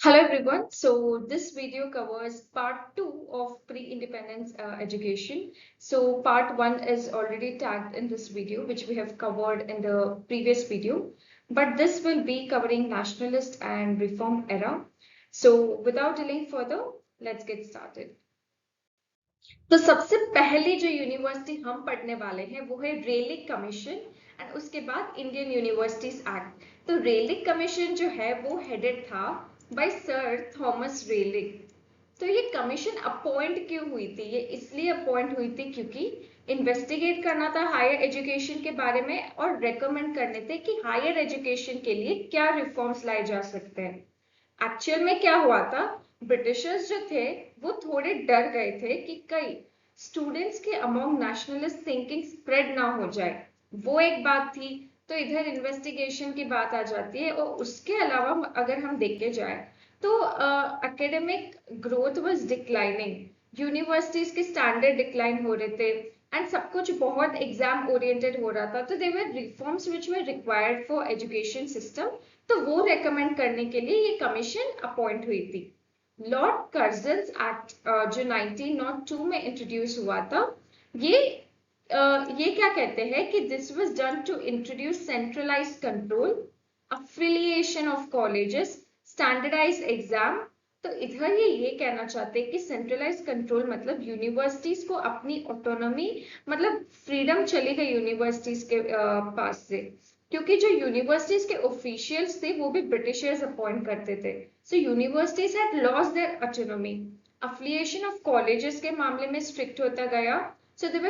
Hello everyone. So this video covers part 2 of pre-independence education. So part 1 is already tagged in this video, which we have covered in the previous video. But this will be covering nationalist and reform era. So without delaying further, let's get started. तो सबसे पहली जो university हम पढ़ने वाले हैं वो है रेलिक कमीशन एंड उसके बाद इंडियन यूनिवर्सिटीज एक्ट। तो रेलिक कमीशन जो है वो हेडेड था बाय सर थॉमस रेलिक। तो ये कमीशन अपॉइंट क्यों हुई थी? ये इसलिए अपॉइंट हुई थी क्योंकि इन्वेस्टिगेट करना था हायर एजुकेशन के बारे में और रेकमेंड करने थे कि हायर एजुकेशन के लिए क्या रिफॉर्म्स लाए जा सकते हैं। एक्चुअल में क्या हुआ था, ब्रिटिशर्स जो थे वो थोड़े डर गए थे कि कई स्टूडेंट्स के अमंग नेशनलिस्ट थिंकिंग स्प्रेड ना हो जाए, वो एक बात थी। तो इधर इन्वेस्टिगेशन की बात आ जाती है और उसके अलावा अगर हम देखे जाए तो academic growth was declining, universities के स्टैंडर्ड डिक्लाइन हो रहे थे एंड सब कुछ बहुत एग्जाम ओरिएंटेड हो रहा था। तो there were reforms which were required for education system. तो वो रेकमेंड करने के लिए ये कमीशन अपॉइंट हुई थी। लॉर्ड कर्जन्स एक्ट जो 1902 में इंट्रोड्यूस हुआ था, ये ये क्या कहते हैं कि this was done to introduce centralised control, affiliation of colleges, standardise exam. तो इधर ये कहना चाहते हैं कि सेंट्रलाइज कंट्रोल मतलब यूनिवर्सिटीज को अपनी ऑटोनॉमी, मतलब फ्रीडम चली गई यूनिवर्सिटीज के पास से, क्योंकि जो यूनिवर्सिटीज के ऑफिशियल्स थे वो भी ब्रिटिशर्स अपॉइंट करते थे। So universities had lost their autonomy. Affiliation of colleges के मामले में स्ट्रिक्ट होता गया। So they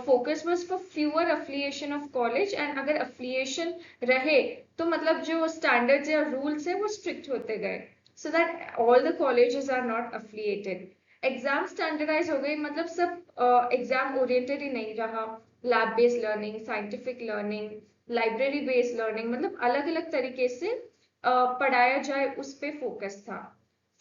focus was for fewer affiliation of college and अगर अफिलिएशन रहे तो मतलब जो स्टैंडर्ड्स या रूल्स है वो स्ट्रिक्ट होते गए, so that all the colleges are not affiliated. Exam standardise हो गई, मतलब सब एग्जाम ओरिएंटेड ही नहीं रहा। Lab based learning, scientific learning, library based learning, मतलब अलग अलग तरीके से पढ़ाया जाए उस पे फोकस था।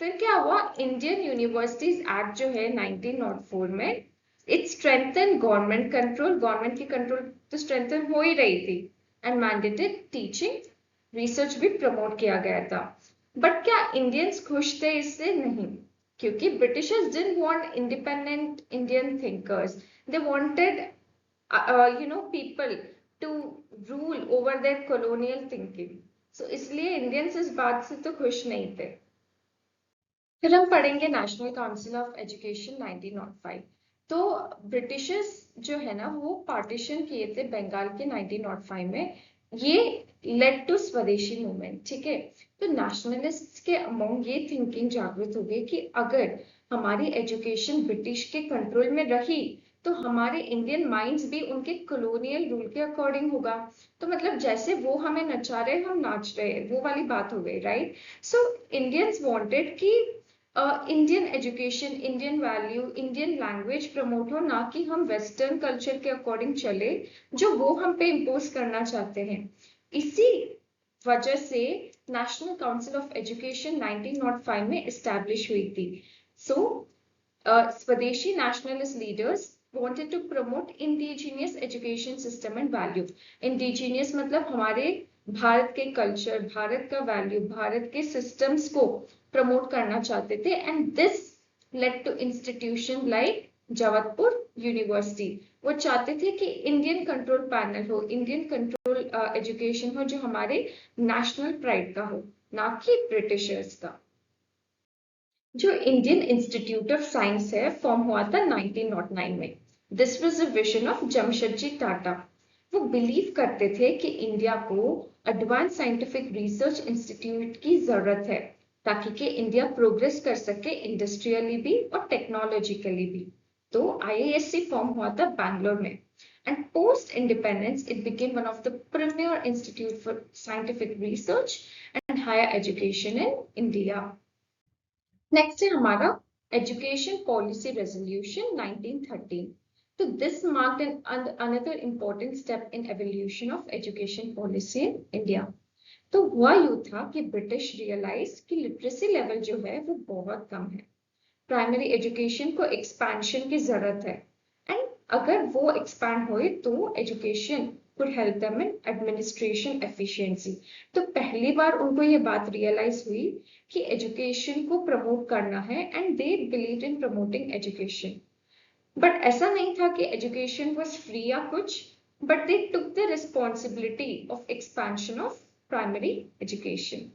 फिर क्या हुआ, इंडियन यूनिवर्सिटीज एक्ट जो है 1904 में, it strengthen government control, government की कंट्रोल तो स्ट्रेंथन हो ही रही थी एंड मैंडेटेड टीचिंग, रिसर्च भी प्रमोट किया गया था। बट क्या इंडियंस खुश थे इससे? नहीं, क्योंकि Britishers didn't want independent Indian thinkers, they wanted people to rule over their colonial thinking. So इसलिए इंडियंस इस बात से तो खुश नहीं थे। फिर हम पढ़ेंगे नेशनल काउंसिल ऑफ एजुकेशन 1905। तो ब्रिटिशर्स जो है ना वो पार्टीशन किए थे बंगाल के 1905 में। ये लेड टू स्वदेशी मूवमेंट, ठीक है। तो नेशनलिस्ट के अमंग ये थिंकिंग जागृत हो गई कि अगर हमारी एजुकेशन ब्रिटिश के कंट्रोल में रही तो हमारे इंडियन माइंड्स भी उनके कॉलोनियल रूल के अकॉर्डिंग होगा। तो मतलब जैसे वो हमें नचा रहे हम नाच रहे, वो वाली बात हो गई, राइट। सो इंडियंस वांटेड कि Indian education, Indian value, Indian language promote हो, ना कि हम वेस्टर्न कल्चर के अकॉर्डिंग चले जो वो हम पे इम्पोज करना चाहते हैं। इसी वजह से नेशनल काउंसिल ऑफ एजुकेशन 1905 में एस्टैब्लिश हुई थी। सो स्वदेशी nationalist leaders wanted to promote indigenous education system and value. Indigenous मतलब हमारे भारत के कल्चर, भारत का वैल्यू, भारत के सिस्टम्स को प्रमोट करना चाहते थे and this led to institution like Jabalpur university. वो चाहते थे कि इंडियन कंट्रोल पैनल हो, इंडियन कंट्रोल एजुकेशन हो जो हमारे नेशनल प्राइड का हो, ना कि ब्रिटिशर्स का। जो इंडियन इंस्टीट्यूट ऑफ साइंस है फॉर्म हुआ था 1909 में। This was a vision of Jamshedji Tata. वो बिलीव करते थे कि इंडिया को एडवांस साइंटिफिक रिसर्च इंस्टीट्यूट की जरूरत है ताकि कि इंडिया प्रोग्रेस कर सके इंडस्ट्रियली भी और टेक्नोलॉजिकली भी। तो आईआईएससी फॉर्म हुआ था बैंगलोर में and post independence it became one of the premier institute for scientific research and higher education in India. Next है हमारा एजुकेशन पॉलिसी रेजोल्यूशन 1913। तो this marked another important step in evolution of education policy in India. तो हुआ यूं था कि British realise कि literacy level जो है वो बहुत कम है, प्राइमरी एजुकेशन को एक्सपेंशन की जरूरत है एंड अगर वो एक्सपैंड होए तो education could help them in administration efficiency. तो पहली बार उनको ये बात रियलाइज हुई कि एजुकेशन को प्रमोट करना है and they believe in promoting education. But ऐसा नहीं था कि एजुकेशन वाज फ्री या कुछ, but they took the responsibility of expansion of primary education.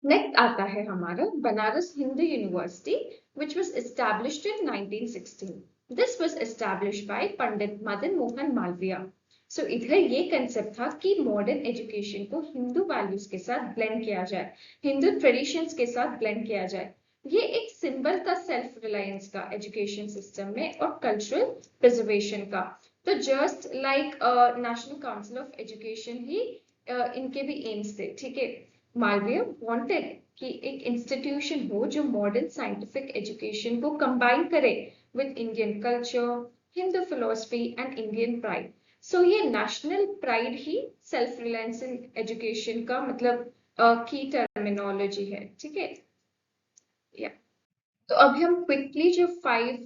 Next आता है हमारा Banaras Hindu university which was established in 1916. This was established by Pandit Madan Mohan Malviya. So इधर ये कंसेप्ट था कि मॉडर्न एजुकेशन को हिंदू वैल्यूज के साथ ब्लेंड किया जाए, हिंदू ट्रेडिशंस के साथ ब्लेंड किया जाए. ये एक सिंबल था सेल्फ रिलायंस का एजुकेशन सिस्टम में और कल्चरल प्रिजर्वेशन का. तो just like national council of education ही इनके भी एम्स थे. ठीक है, मालवीय वांटेड कि एक इंस्टीट्यूशन हो जो मॉडर्न साइंटिफिक एजुकेशन को कंबाइन करे with Indian culture, Hindu philosophy and Indian pride. So ये नेशनल प्राइड ही सेल्फ रिलायंस इन एजुकेशन का मतलब की टर्मिनोलॉजी है. ठीक है, तो अभी हम क्विकली जो 5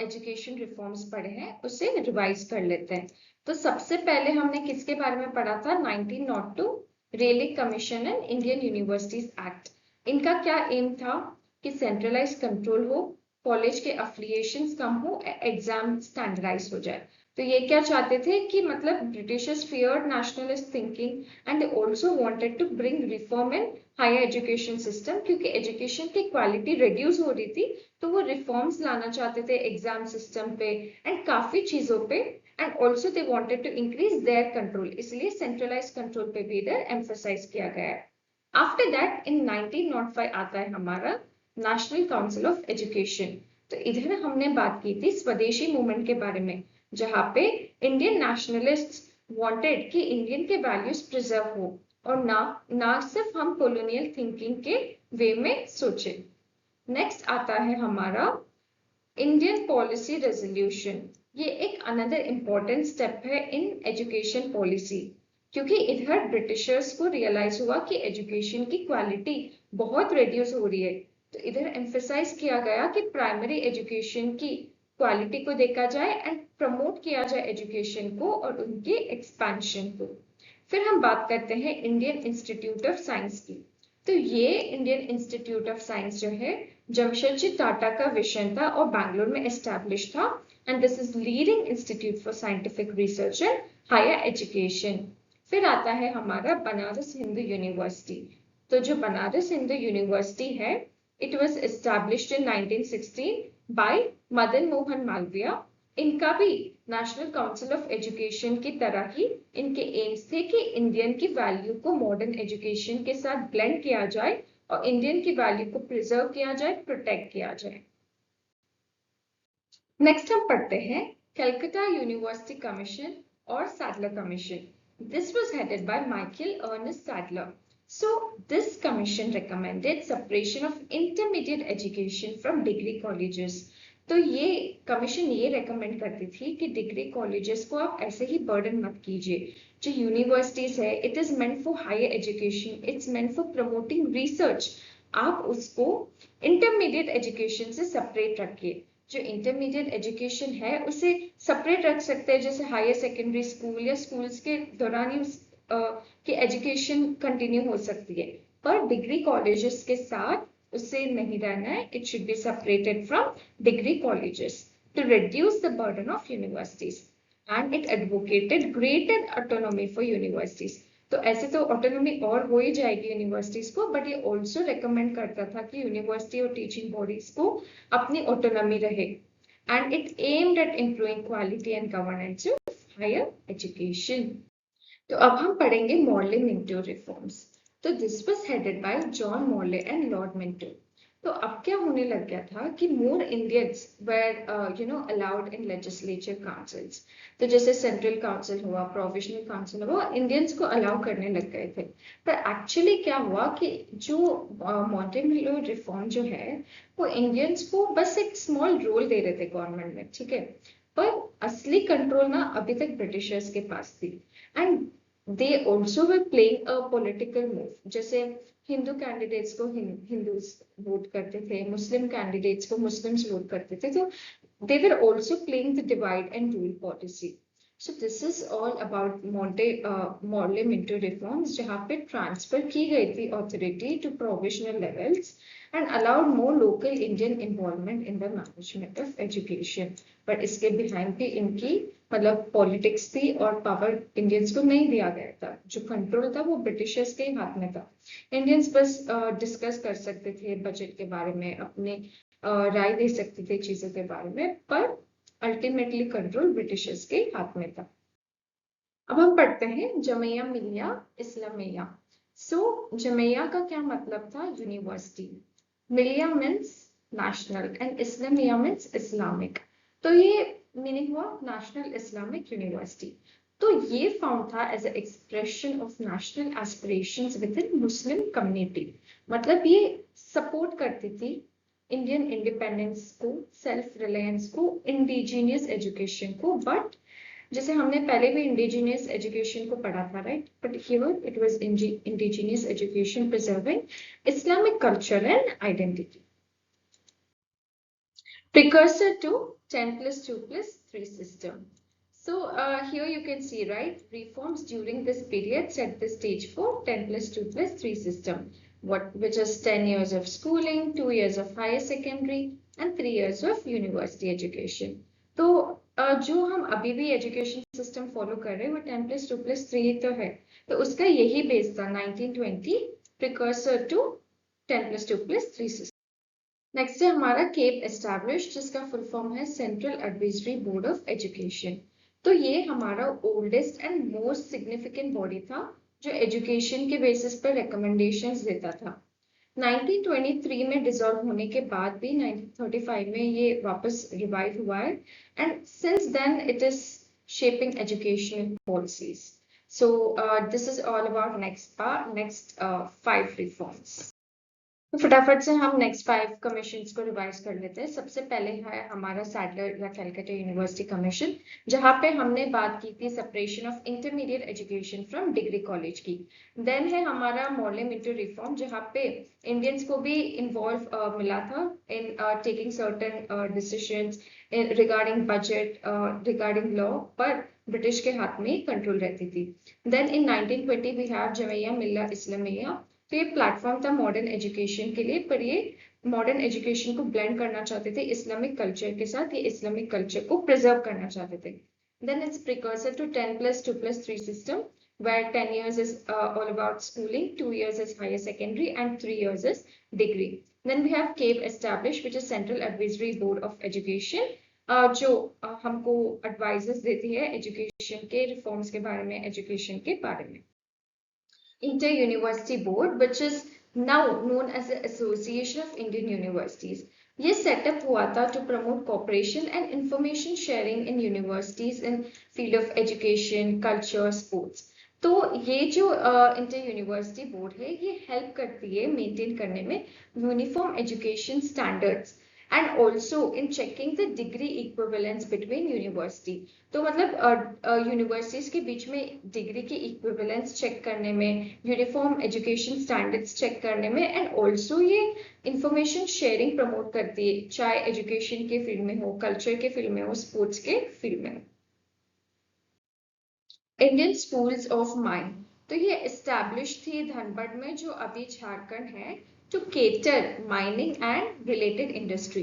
एजुकेशन रिफॉर्म्स पढ़े हैं उसे रिवाइज कर लेते हैं. तो सबसे पहले हमने किसके बारे में पढ़ा था? 1902 Raleigh commission and Indian universities act. इनका क्या एम था? कि सेंट्रलाइज कंट्रोल हो, कॉलेज के अफिलिएशंस कम हो, एग्जाम स्टैंडर्डाइज हो जाए. तो ये क्या चाहते थे कि मतलब Britishers feared nationalist thinking and they also wanted to bring reform in higher education system. क्योंकि एजुकेशन की क्वालिटी रिड्यूस हो रही थी तो वो रिफॉर्म्स लाना चाहते थे एग्जाम सिस्टम पे एंड काफी चीजों पे. And also they wanted to increase their control, इसलिए सेंट्रलाइज कंट्रोल पे भी इधर एम्फसाइज किया गया है. आफ्टर दैट इन 1905 आता है हमारा नेशनल काउंसिल ऑफ एजुकेशन. तो इधर हमने बात की थी स्वदेशी मूवमेंट के बारे में, जहां पे इंडियन नेशनलिस्ट्स वांटेड कि इंडियन के वैल्यूज प्रिजर्व हो और ना सिर्फ हम कॉलोनियल थिंकिंग के वे में सोचे. नेक्स्ट आता है हमारा इंडियन पॉलिसी रेजोल्यूशन. ये एक अनदर इम्पोर्टेंट स्टेप है इन एजुकेशन पॉलिसी, क्योंकि इधर ब्रिटिशर्स को रियलाइज हुआ कि एजुकेशन की क्वालिटी बहुत रिड्यूस हो रही है. तो इधर एम्फसाइज किया गया कि प्राइमरी एजुकेशन की क्वालिटी को देखा जाए एंड प्रमोट किया जाए एजुकेशन को और उनके एक्सपेंशन को. फिर हम बात करते हैं इंडियन इंस्टीट्यूट ऑफ साइंस की. तो ये इंडियन इंस्टीट्यूट ऑफ साइंस जो है जमशेदजी टाटा का विजन था और बैंगलोर में एस्टैब्लिश था. And this is leading institute for scientific research and higher education. फिर आता है हमारा बनारस हिंदू यूनिवर्सिटी. तो जो बनारस हिंदू यूनिवर्सिटी है it was established in 1916 by Madan Mohan Malviya. इनका भी नेशनल काउंसिल ऑफ एजुकेशन की तरह ही इनके एम्स थे कि इंडियन की वैल्यू को मॉडर्न एजुकेशन के साथ ब्लेंड किया जाए और इंडियन की वैल्यू को प्रिजर्व किया जाए, प्रोटेक्ट किया जाए. नेक्स्ट हम पढ़ते हैं कलकत्ता यूनिवर्सिटी कमीशन और Sadler commission. This was headed by Michael Ernest Sadler. So this commission recommended separation of intermediate education from degree colleges. तो ये कमीशन ये रेकमेंड करती थी कि डिग्री कॉलेजेस को आप ऐसे ही बर्डन मत कीजिए. जो यूनिवर्सिटीज है it is meant for higher education, it's meant for promoting research. आप उसको इंटरमीडिएट एजुकेशन से सेपरेट रखिए. जो इंटरमीडिएट एजुकेशन है उसे सेपरेट रख सकते हैं, जैसे हायर सेकेंडरी स्कूल या स्कूल्स के दौरान ही की एजुकेशन कंटिन्यू हो सकती है. पर डिग्री कॉलेजेस के साथ उससे नहीं रहना है. It should be separated from degree colleges to reduce the burden of universities. And it advocated greater autonomy for universities. तो ऐसे तो ऑटोनॉमी और हो ही जाएगी यूनिवर्सिटीज को, बट ये ऑल्सो रेकमेंड करता था कि यूनिवर्सिटी और टीचिंग बॉडीज को अपनी ऑटोनॉमी रहे. And it aimed at improving quality and governance of higher education. तो अब हम पढ़ेंगे मॉर्ले मिंटो रिफॉर्म्स. तो this was headed by John Morley and Lord Minto. तो अब क्या होने लग गया था कि more Indians were allowed in legislature councils. तो जैसे सेंट्रल काउंसिल हुआ, प्रोविजनल काउंसिल हुआ, इंडियंस को अलाउ करने लग गए थे. पर एक्चुअली क्या हुआ कि जो मॉर्ले मिंटो रिफॉर्म जो है वो इंडियंस को बस एक स्मॉल रोल दे रहे थे गवर्नमेंट में. ठीक है, पर असली कंट्रोल ना अभी तक ब्रिटिशर्स के पास थी. And they also were playing a political move. जैसे हिंदू कैंडिडेट्स को हिंदूज वोट करते थे, मुस्लिम कैंडिडेट्स को मुस्लिम्स वोट करते थे. तो they were also playing the divide and rule policy. So this is all about Morley Minto reforms, जहाँ पे ट्रांसफर की गई थी authority to provisional levels and allowed more local Indian involvement in the management of education. पर इसके behind भी इनकी मतलब पॉलिटिक्स थी और पावर इंडियंस को नहीं दिया गया था। जो कंट्रोल था वो ब्रिटिशर्स के हाथ में था। इंडियंस बस डिस्कस कर सकते थे बजट के बारे में, अपने राय दे सकते थे चीजों के बारे में, पर अल्टीमेटली कंट्रोल ब्रिटिशर्स के हाथ में था। अब हम पढ़ते हैं जमिया मिलिया इस्लामिया। सो जमिया का क्या मतलब था? यूनिवर्सिटी। मिलिया means national and Islamia means Islamic. तो ये मीनिंग हुआ नेशनल इस्लामिक यूनिवर्सिटी। तो ये फाउंड था as a expression of national aspirations within Muslim community. मतलब ये सपोर्ट करती थी इंडियन इंडिपेंडेंस को, सेल्फ रिलायंस को, इंडिजीनियस एजुकेशन को। बट जैसे हमने पहले भी इंडिजीनियस एजुकेशन को पढ़ा था, right? But here it was indigenous education preserving Islamic culture and identity. Precursor to 10+2+3 system. So here you can see, right, reforms during this period set the stage for 10+2+3 system, which is 10 years of schooling, 2 years of higher secondary, and 3 years of university education. तो जो हम अभी भी education system follow कर रहे हैं वो 10+2+3 तो है। तो उसका यही बेस था 1920 प्रिकर्सर टू 10+2+3 सिस्टम। नेक्स्ट है हमारा केप एस्टैब्लिश, जिसका फुल फॉर्म है central advisory board of education. तो ये हमारा oldest and most significant body था जो एजुकेशन के बेसिस पर रिकमेंडेशंस देता था। 1923 में डिसॉल्व होने के बाद भी 1935 में ये वापस रिवाइव हुआ है and since then it is shaping educational policies. So this is all about next 5 reforms. तो फटाफट से हम नेक्स्ट 5 कमीशंस को रिवाइज कर लेते हैं। सबसे पहले है हमारा सैडलर या कैलकाटा यूनिवर्सिटी कमीशन, जहाँ पे हमने बात की थी separation of intermediate education from degree college की। देन है हमारा मॉडल मिंटो रिफॉर्म, जहाँ पे इंडियंस को भी इन्वॉल्व मिला था in taking certain decisions regarding budget, regarding law, पर ब्रिटिश के हाथ में कंट्रोल रहती थी। Then in 1920 we have Jamia मिल्ला इस्लामिया। तो ये प्लेटफॉर्म था मॉडर्न एजुकेशन के लिए, पर ये मॉडर्न एजुकेशन को ब्लेंड करना चाहते थे इस्लामिक कल्चर के साथ, ये इस्लामिक कल्चर को प्रिजर्व करना चाहते थे। Then it's precursor to 10+2+3 system, where 10 years is all about schooling, 2 years is higher secondary, and 3 years is degree. Then we have CAPE established, which is Central Advisory Board of Education, जो हमको advises देती है education के reforms के बारे में, education के बारे में। Inter-University Board, which is now known as the Association of Indian Universities. ये सेटअप हुआ था to promote cooperation and information sharing in universities in field of education, culture, sports. तो ये जो इंटर यूनिवर्सिटी बोर्ड है ये हेल्प करती है मेंटेन करने में uniform education standards and also in checking the degree equivalence between university. तो मतलब यूनिवर्सिटीज के बीच में डिग्री की इक्विवेलेंस चेक करने में, यूनिफॉर्म एजुकेशन स्टैंडर्ड्स चेक करने में, एंड ऑल्सो ये इंफॉर्मेशन शेयरिंग प्रमोट करती है, चाहे एजुकेशन के फील्ड में हो, कल्चर के फील्ड में हो, स्पोर्ट्स के फील्ड में हो। इंडियन स्कूल्स ऑफ माइंड, तो ये एस्टैब्लिश थी धनबाद में, जो अभी झारखंड है, to cater mining and related industry.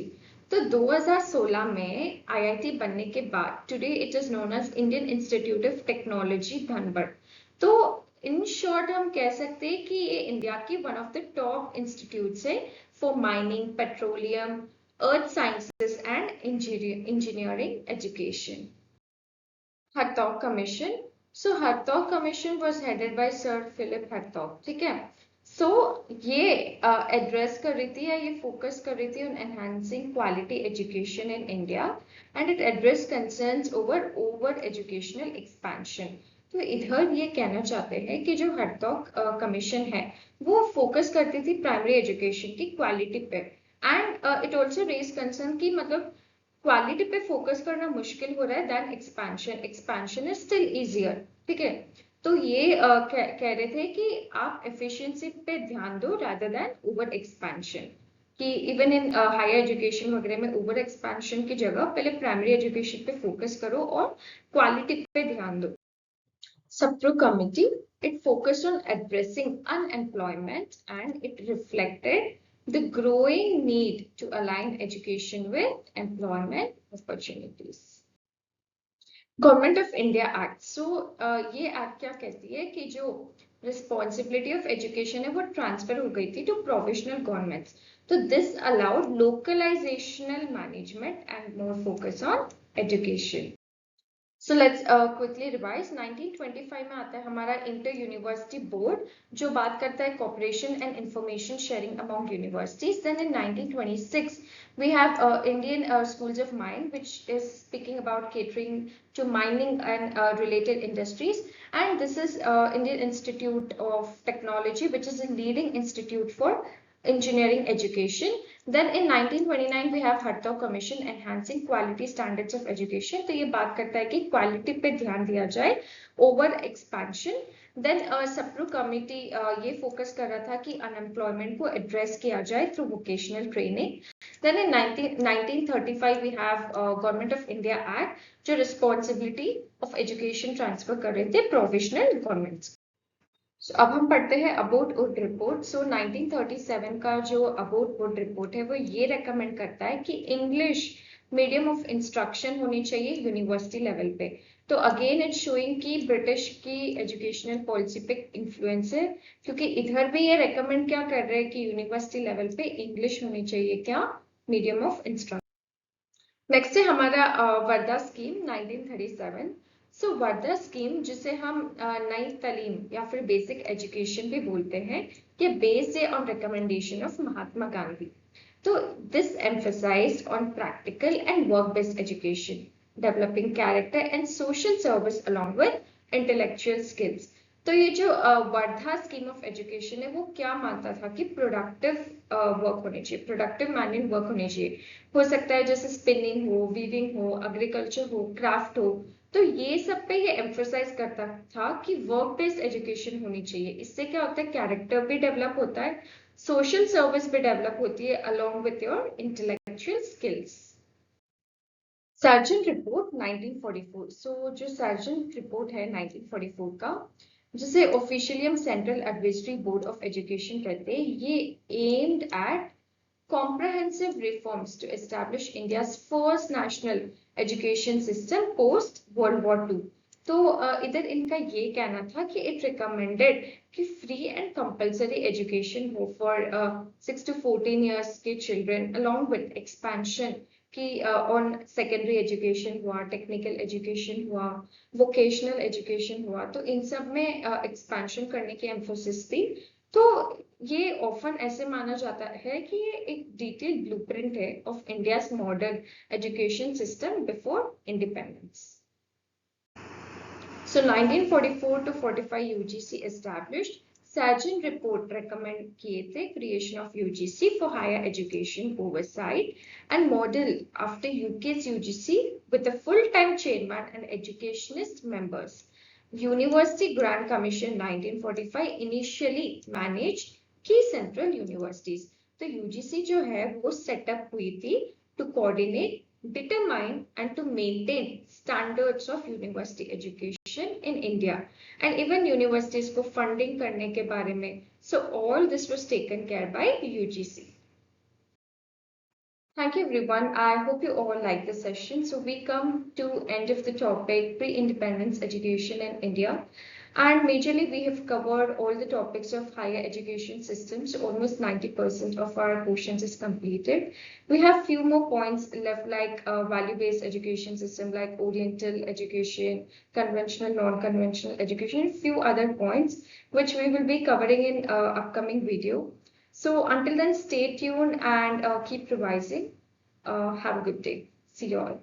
तो 2016 में आईआईटी बनने के बाद today it is known as Indian institute of technology Dhanbad. तो इन शॉर्ट हम कह सकते हैं कि ये इंडिया की one of the top institutes है for mining, petroleum, earth sciences and engineering education. Hartog commission, so Hartog commission was headed by sir Philip Hartog, ठीक है। सो ये एड्रेस कर रही थी या ये फोकस कर रही थी on enhancing quality education in India and it address concerns over educational expansion. तो इधर ये कहना चाहते हैं कि जो हरतॉग कमीशन है वो फोकस करती थी प्राइमरी एजुकेशन की क्वालिटी पे, and it also raise concern की मतलब क्वालिटी पे फोकस करना मुश्किल हो रहा है then expansion, expansion is still easier, ठीक है। तो ये कह रहे थे कि आप एफिशिएंसी पे ध्यान दो rather than ओवर एक्सपेंशन। कि इवन इन हायर एजुकेशन वगैरह में ओवर एक्सपेंशन की जगह पहले प्राइमरी एजुकेशन पे फोकस करो और क्वालिटी पे ध्यान दो. Sapro committee, it focused on addressing unemployment and it reflected the growing need to align education with employment opportunities. Government of India act. So ये एक्ट क्या कहती है कि जो रिस्पॉन्सिबिलिटी ऑफ एजुकेशन है वो ट्रांसफर हो गई थी टू प्रोविजनल गवर्नमेंट्स. तो this allowed localisational management and more focus on education. So let's quickly revise. 1925 में आता है हमारा इंटर यूनिवर्सिटी बोर्ड जो बात करता है cooperation and information sharing among universities. Then in 1926 we have Indian Schools of Mine, which is speaking about catering to mining and related industries. And this is Indian Institute of Technology, which is a leading institute for engineering education. Then in 1929 we have Hartog Commission enhancing quality standards of education. तो ये बात करता है कि quality पे ध्यान दिया जाए over expansion. Then Sapru committee ये फोकस कर रहा था कि अनएम्प्लॉयमेंट को एड्रेस किया जाए through vocational training. Then in 1935 we have government of India act जो रिस्पॉन्सिबिलिटी ऑफ एजुकेशन ट्रांसफर कर रहे थे प्रोविजनल गवर्नमेंट्स. So, अब हम पढ़ते हैं अबाउट वुड रिपोर्ट. सो 1937 का जो अबाउट वुड रिपोर्ट है वो ये रेकमेंड करता है कि इंग्लिश मीडियम ऑफ इंस्ट्रक्शन होनी चाहिए यूनिवर्सिटी लेवल पे. तो अगेन इट्स शोइंग कि ब्रिटिश की एजुकेशनल पॉलिसी पे इन्फ्लुएंस है क्योंकि इधर भी ये रेकमेंड क्या कर रहे हैं कि यूनिवर्सिटी लेवल पे इंग्लिश होनी चाहिए क्या मीडियम ऑफ इंस्ट्रक्शन. नेक्स्ट है हमारा वर्धा स्कीम 1937. सो वर्धा स्कीम जिसे हम नई तालीम या फिर बेसिक एजुकेशन भी बोलते हैं ये बेस्ड है on recommendation of Mahatma Gandhi. तो this emphasised on practical and work based education developing character and social service along with intellectual skills. तो ये जो वर्धा स्कीम ऑफ एजुकेशन है वो क्या मानता था कि प्रोडक्टिव वर्क होने चाहिए, प्रोडक्टिव मैनुअल वर्क होने चाहिए. हो सकता है जैसे स्पिनिंग हो, वीविंग हो, एग्रीकल्चर हो, क्राफ्ट हो. तो ये सब पे ये एम्फसाइज करता था कि वर्क बेस्ड एजुकेशन होनी चाहिए. इससे क्या होता है कैरेक्टर भी डेवलप होता है, सोशल सर्विस भी डेवलप होती है along with your intellectual skills. Surgeon report 1944. सो जो सर्जन रिपोर्ट है 1944 का जिसे ऑफिशियली हम central advisory board of education कहते हैं, ये aimed at comprehensive reforms to establish India's first national education system post World War II. तो इधर इनका ये कहना था कि it recommended कि free and compulsory education हो for 6 to 14 years के children along with expansion कि on secondary education हुआ, technical education हुआ, vocational education हुआ. तो इन सब में expansion करने की emphasis थी. तो ये ऑफन ऐसे माना जाता है कि ये एक डिटेल्ड ब्लूप्रिंट है of India's modern education system before independence. So 1944 to 45 UGC established. Sargent report recommend किए थे creation of UGC for higher education oversight and model after UK's UGC with a full time chairman and educationist members. University Grant Commission 1945 initially managed key central universities. तो UGC जो है वो setup हुई थी to coordinate, determine and to maintain standards of university education in India and even universities को funding करने के बारे में. So all this was taken care by UGC. Thank you everyone. I hope you all like this session. So we come to end of the topic pre-independence education in India, and majorly we have covered all the topics of higher education systems. So almost 90% of our portions is completed. We have few more points left like value-based education system like oriental education, conventional, non-conventional education, few other points which we will be covering in upcoming video. So until then, stay tuned and keep revising. Have a good day. See you all.